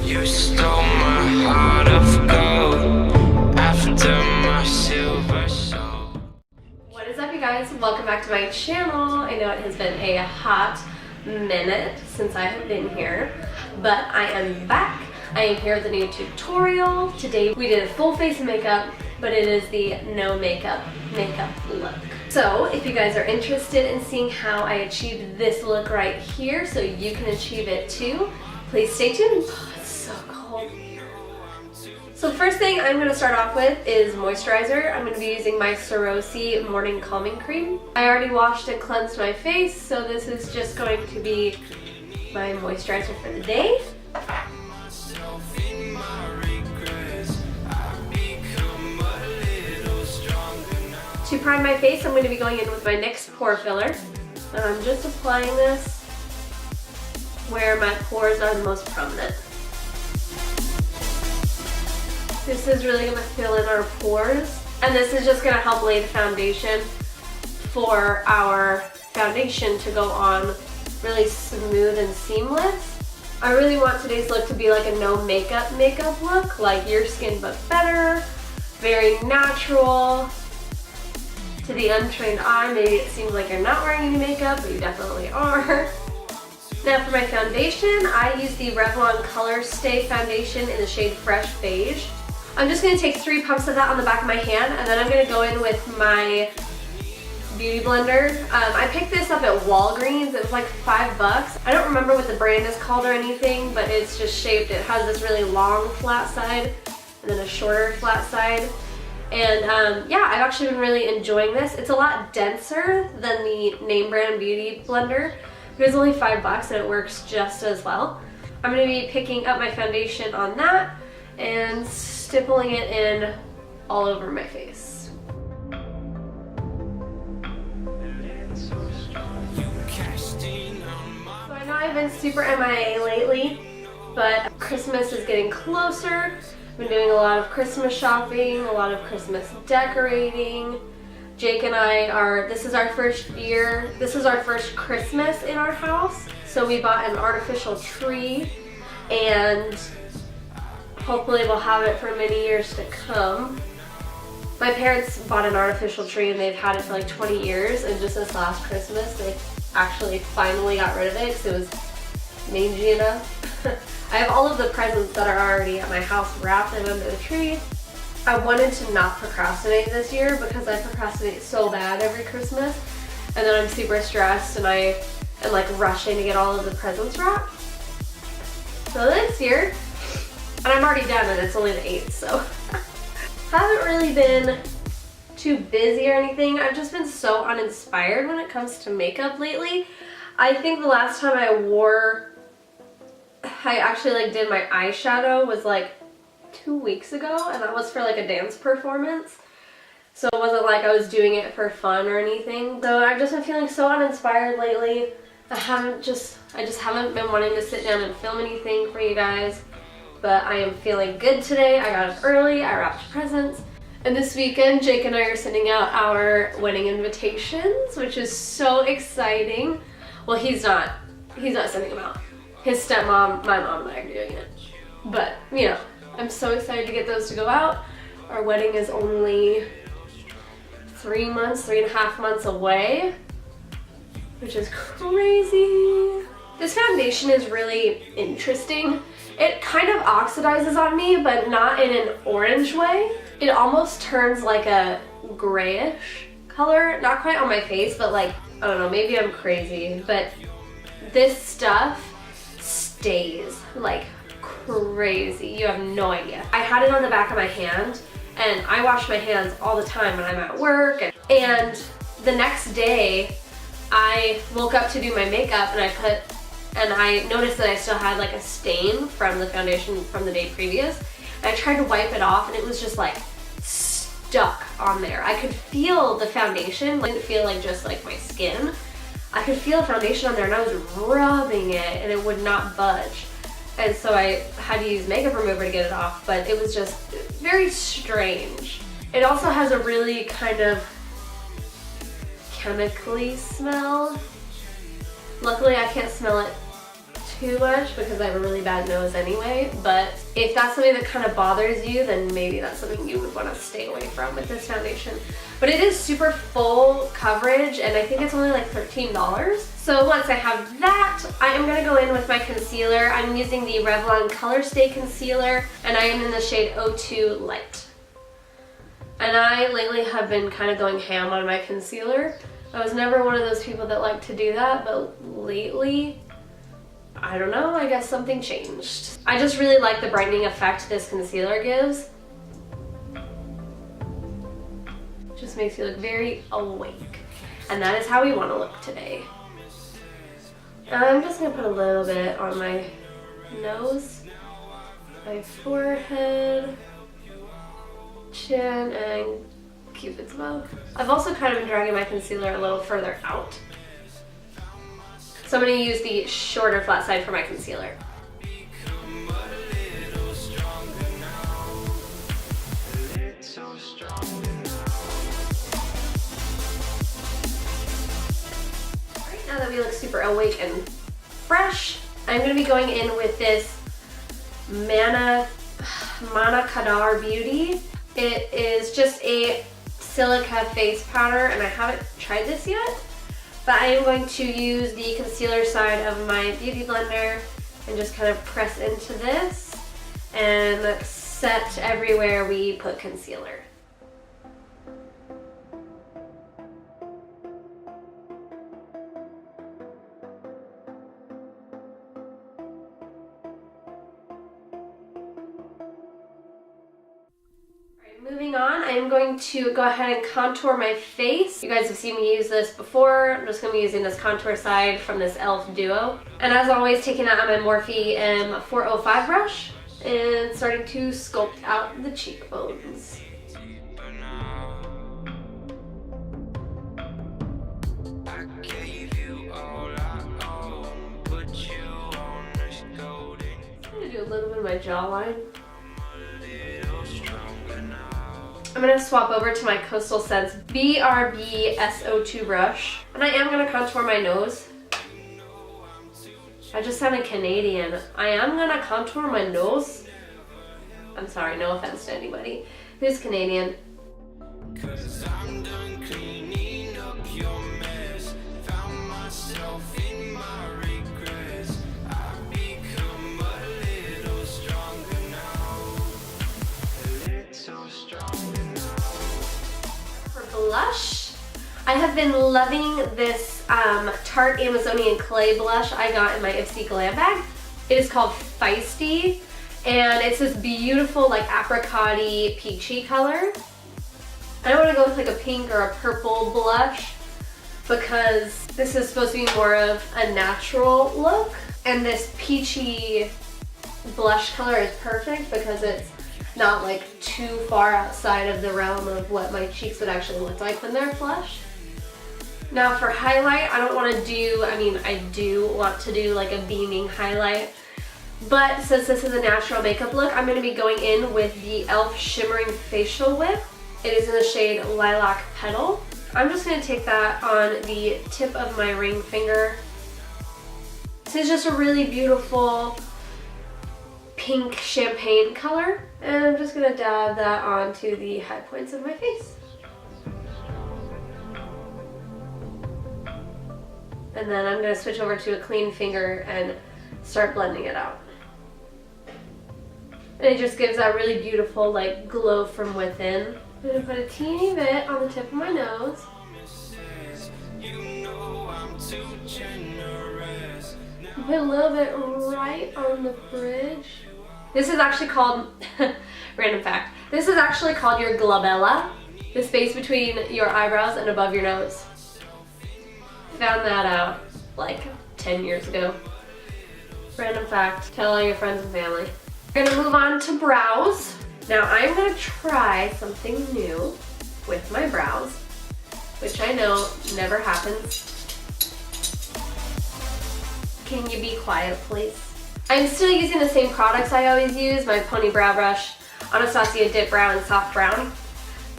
You stole my heart of gold after my silver soul. What is up, you guys? Welcome back to my channel. I know it has been a hot minute since I have been here, but I am back. I am here with a new tutorial. Today we did a full face of makeup, but it is the no makeup look. So if you guys are interested in seeing how I achieved this look right here so you can achieve it too, please stay tuned. Oh, it's so cold. So first thing I'm going to start off with is moisturizer. I'm going to be using my Swarovski Morning Calming Cream. I already washed and cleansed my face, so this is just going to be my moisturizer for the day. To prime my face, I'm going to be going in with my NYX pore filler. And I'm just applying this where my pores are the most prominent. This is really going to fill in our pores, and this is just going to help lay the foundation for our foundation to go on really smooth and seamless. I really want today's look to be like a no makeup look, like your skin but better, very natural. To the untrained eye, maybe it seems like you're not wearing any makeup, but you definitely are. Now for my foundation, I use the Revlon Color Stay Foundation in the shade Fresh Beige. I'm just going to take 3 pumps of that on the back of my hand, and then I'm going to go in with my beauty blender. I picked this up at Walgreens. It was like $5. I don't remember what the brand is called or anything, but it's just shaped. It has this really long flat side and then a shorter flat side. And yeah, I've actually been really enjoying this. It's a lot denser than the name brand beauty blender, but it's only $5 and it works just as well. I'm going to be picking up my foundation on that and stippling it in all over my face. So I know I've been super MIA lately, but Christmas is getting closer. I've been doing a lot of Christmas shopping, a lot of Christmas decorating. Jake and I this is our first year, this is our first Christmas in our house. So we bought an artificial tree, and hopefully we'll have it for many years to come. My parents bought an artificial tree and they've had it for like 20 years, and just this last Christmas they actually finally got rid of it because it was mangy enough. I have all of the presents that are already at my house wrapped and under the tree. I wanted to not procrastinate this year because I procrastinate so bad every Christmas, and then I'm super stressed and I am like rushing to get all of the presents wrapped. So this year, and I'm already done and it's only the 8th, so haven't really been too busy or anything. I've just been so uninspired when it comes to makeup lately. I think the last time I actually like did my eyeshadow was like 2 weeks ago, and that was for like a dance performance. So it wasn't like I was doing it for fun or anything. So I've just been feeling so uninspired lately. I just haven't been wanting to sit down and film anything for you guys. But I am feeling good today. I got up early, I wrapped presents. And this weekend, Jake and I are sending out our wedding invitations, which is so exciting. Well, he's not sending them out. His stepmom, my mom, and I are doing it. But, you know, I'm so excited to get those to go out. Our wedding is only 3.5 months away, which is crazy. This foundation is really interesting. It kind of oxidizes on me, but not in an orange way. It almost turns like a grayish color. Not quite on my face, but like, I don't know, maybe I'm crazy. But this stuff stays like crazy. You have no idea. I had it on the back of my hand, and I wash my hands all the time when I'm at work. And the next day, I woke up to do my makeup, and I noticed that I still had like a stain from the foundation from the day previous. And I tried to wipe it off, and it was just like stuck on there. I could feel the foundation. I didn't feel like just like my skin. I could feel the foundation on there, and I was rubbing it and it would not budge. And so I had to use makeup remover to get it off, but it was just very strange. It also has a really kind of chemically smell. Luckily I can't smell it too much because I have a really bad nose anyway, but if that's something that kind of bothers you, then maybe that's something you would want to stay away from with this foundation. But it is super full coverage, and I think it's only like $13. So once I have that, I am going to go in with my concealer. I'm using the Revlon Color Stay Concealer, and I am in the shade 02 Light. And I lately have been kind of going ham on my concealer. I was never one of those people that like to do that, but lately, I don't know, I guess something changed. I just really like the brightening effect this concealer gives. Just makes you look very awake. And that is how we want to look today. I'm just going to put a little bit on my nose, my forehead, chin, and Cupid's bow. I've also kind of been dragging my concealer a little further out. So I'm going to use the shorter flat side for my concealer. Alright, now that we look super awake and fresh, I'm going to be going in with this Mana Kadar Beauty. It is just a silica face powder, and I haven't tried this yet, but I am going to use the concealer side of my beauty blender and just kind of press into this and set everywhere we put concealer. Moving on, I'm going to go ahead and contour my face. You guys have seen me use this before. I'm just going to be using this contour side from this e.l.f. Duo. And as always, taking out my Morphe M405 brush and starting to sculpt out the cheekbones. I'm going to do a little bit of my jawline. I'm going to swap over to my Coastal Scents BRB SO2 brush, and I am going to contour my nose. I just sounded Canadian. I am going to contour my nose. I'm sorry, no offense to anybody who's Canadian. Blush. I have been loving this Tarte Amazonian Clay blush I got in my Ipsy Glam bag. It is called Feisty, and it's this beautiful like apricot-y peachy color. I want to go with like a pink or a purple blush because this is supposed to be more of a natural look, and this peachy blush color is perfect because it's not like too far outside of the realm of what my cheeks would actually look like when they're flushed. Now for highlight, I don't want to do, I do want to do like a beaming highlight, but since this is a natural makeup look, I'm going to be going in with the e.l.f. Shimmering Facial Whip. It is in the shade Lilac Petal. I'm just going to take that on the tip of my ring finger. This is just a really beautiful pink champagne color, and I'm just going to dab that onto the high points of my face. And then I'm going to switch over to a clean finger and start blending it out. And it just gives that really beautiful like glow from within. I'm going to put a teeny bit on the tip of my nose. Put a little bit right on the bridge. This is actually called, random fact, this is actually called your glabella, the space between your eyebrows and above your nose. Found that out like 10 years ago. Random fact, tell all your friends and family. We're gonna move on to brows. Now I'm gonna try something new with my brows, which I know never happens. Can you be quiet, please? I'm still using the same products I always use, my Pony Brow Brush, Anastasia Dip Brow, and Soft Brown.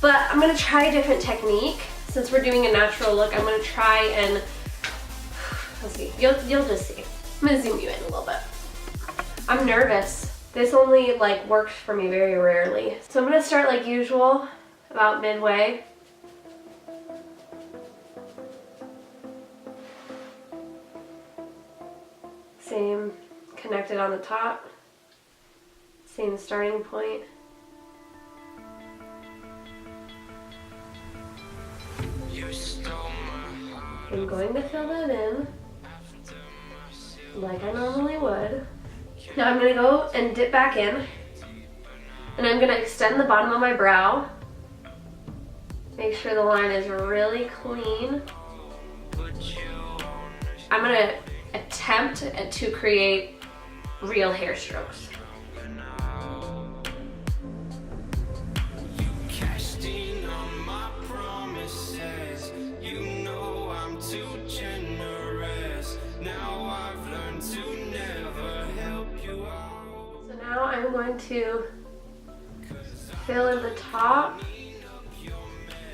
But I'm going to try a different technique. Since we're doing a natural look, I'm going to try and, let's see, you'll just see. I'm gonna zoom you in a little bit. I'm nervous. This only like works for me very rarely. So I'm gonna start like usual, about midway. Same connected on the top. Same starting point. I'm going to fill that in like I normally would. Now I'm going to go and dip back in, and I'm going to extend the bottom of my brow. Make sure the line is really clean. I'm going to attempt to create real hair strokes. Now I'm going to fill in the top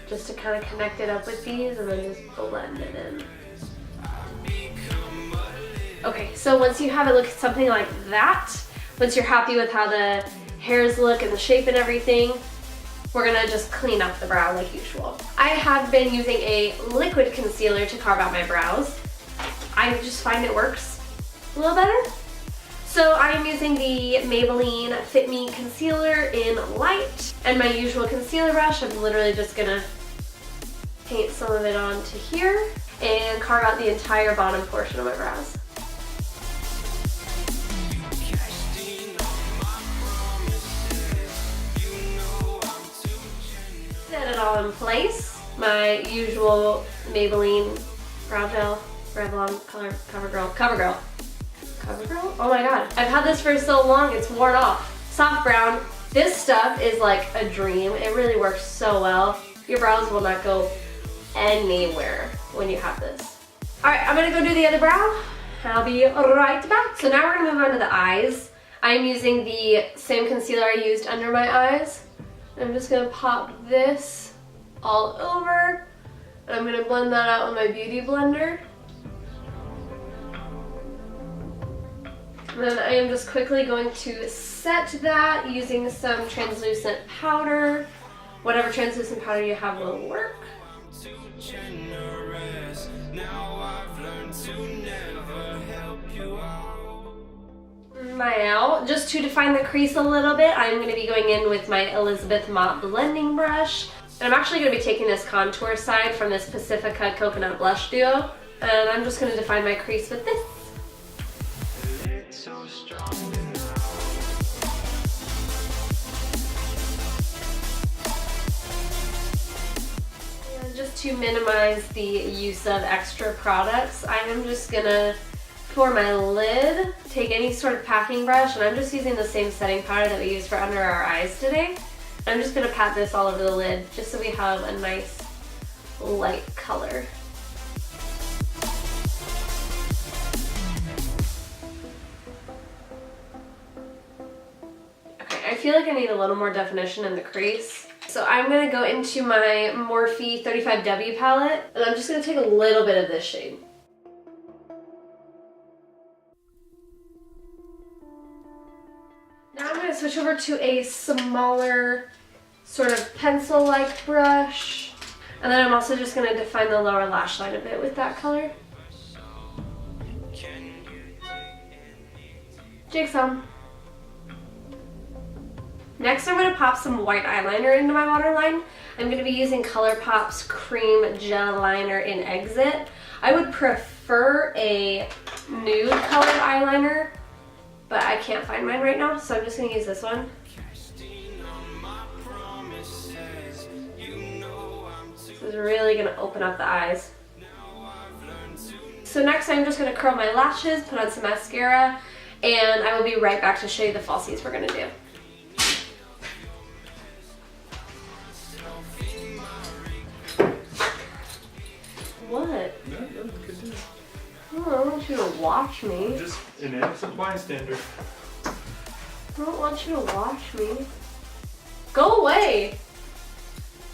just to kind of connect it up with these, and then just blend it in. Okay, so once you have it look something like that, once you're happy with how the hairs look and the shape and everything, we're gonna just clean up the brow like usual. I have been using a liquid concealer to carve out my brows. I just find it works a little better. So I'm using the Maybelline Fit Me Concealer in Light, and my usual concealer brush. I'm literally just gonna paint some of it onto here and carve out the entire bottom portion of my brows. Set it all in place. My usual Maybelline brow gel, Revlon color, CoverGirl. Oh my god, I've had this for so long, it's worn off. Soft brown. This stuff is like a dream. It really works so well. Your brows will not go anywhere when you have this. Alright, I'm gonna go do the other brow. I'll be right back. So now we're gonna move on to the eyes. I'm using the same concealer I used under my eyes. I'm just gonna pop this all over, and I'm gonna blend that out with my beauty blender. And then I am just quickly going to set that using some translucent powder. Whatever translucent powder you have will work. Now, just to define the crease a little bit, I'm going to be going in with my Elizabeth Mott blending brush. And I'm actually going to be taking this contour side from this Pacifica Coconut Blush Duo. And I'm just going to define my crease with this. Just to minimize the use of extra products, I am just gonna, for my lid, take any sort of packing brush, and I'm just using the same setting powder that we used for under our eyes today. I'm just gonna pat this all over the lid just so we have a nice light color. Okay, I feel like I need a little more definition in the crease. So I'm going to go into my Morphe 35W palette, and I'm just going to take a little bit of this shade. Now I'm going to switch over to a smaller sort of pencil-like brush. And then I'm also just going to define the lower lash line a bit with that color. Jigsaw. Next, I'm going to pop some white eyeliner into my waterline. I'm going to be using ColourPop's Cream Gel Liner in Exit. I would prefer a nude colored eyeliner, but I can't find mine right now, so I'm just going to use this one. This is really going to open up the eyes. So next, I'm just going to curl my lashes, put on some mascara, and I will be right back to show you the falsies we're going to do. What? No, you could do it. Oh, I don't want you to watch me. I'm just an innocent bystander. I don't want you to watch me. Go away!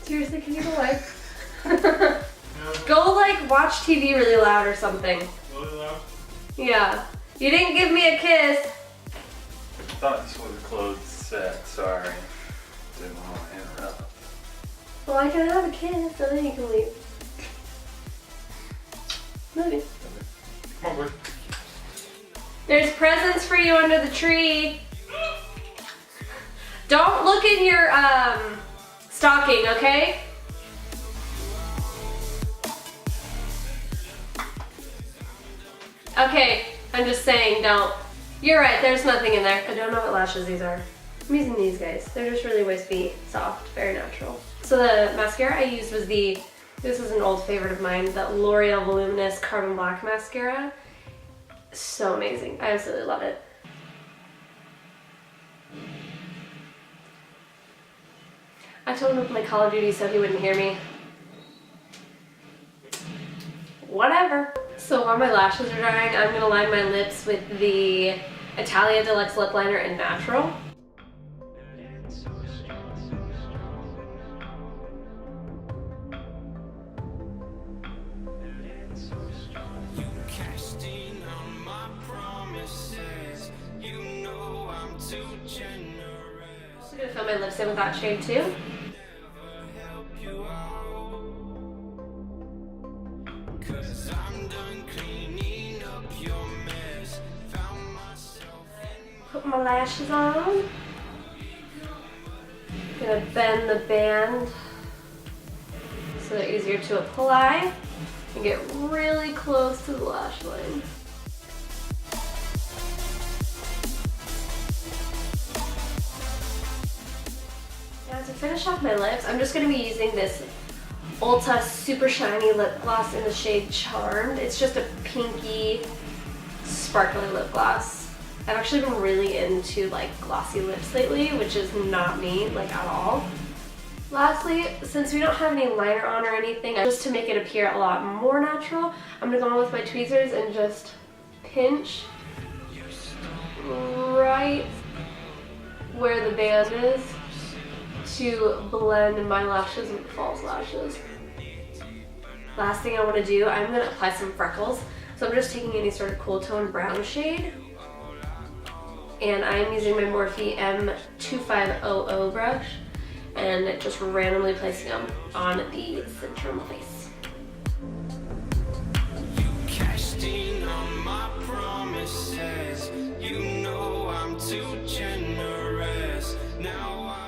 Seriously, can you go away? No. Go like watch TV really loud or something. Really loud? Yeah. You didn't give me a kiss. I thought this was a closed set, sorry. Didn't want to interrupt. Well, I can have a kiss and then you can leave. Maybe. Come on, boy. There's presents for you under the tree. Don't look in your stocking, okay? Okay, I'm just saying don't. You're right, there's nothing in there. I don't know what lashes these are. I'm using these guys. They're just really wispy, soft, very natural. So the mascara I used was this is an old favorite of mine, the L'Oreal Voluminous Carbon Black Mascara. So amazing, I absolutely love it. I told him to play Call of Duty so he wouldn't hear me. Whatever. So while my lashes are drying, I'm gonna line my lips with the Italia Deluxe Lip Liner in Natural. I'm gonna fill my lips in with that shade too. Put my lashes on. Gonna bend the band so they're easier to apply and get really close to the lash line. Now to finish off my lips, I'm just gonna be using this Ulta Super Shiny Lip Gloss in the shade Charmed. It's just a pinky, sparkly lip gloss. I've actually been really into like glossy lips lately, which is not me, like at all. Lastly, since we don't have any liner on or anything, just to make it appear a lot more natural, I'm gonna go on with my tweezers and just pinch right where the band is to blend my lashes with false lashes. Last thing I want to do, I'm going to apply some freckles. So I'm just taking any sort of cool tone brown shade. And I'm using my Morphe M2500 brush and just randomly placing them on the center of my face.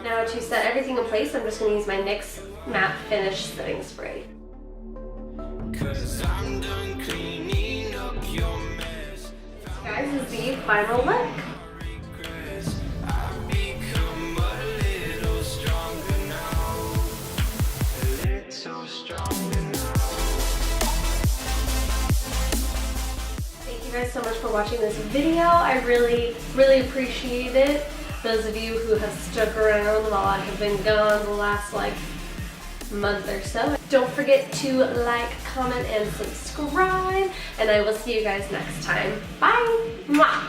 Now to set everything in place, I'm just going to use my NYX Matte Finish Setting Spray. This, guys, is the final look. Thank you guys so much for watching this video. I really appreciate it. Those of you who have stuck around while I have been gone the last month or so. Don't forget to like, comment, and subscribe, and I will see you guys next time. Bye! Mwah!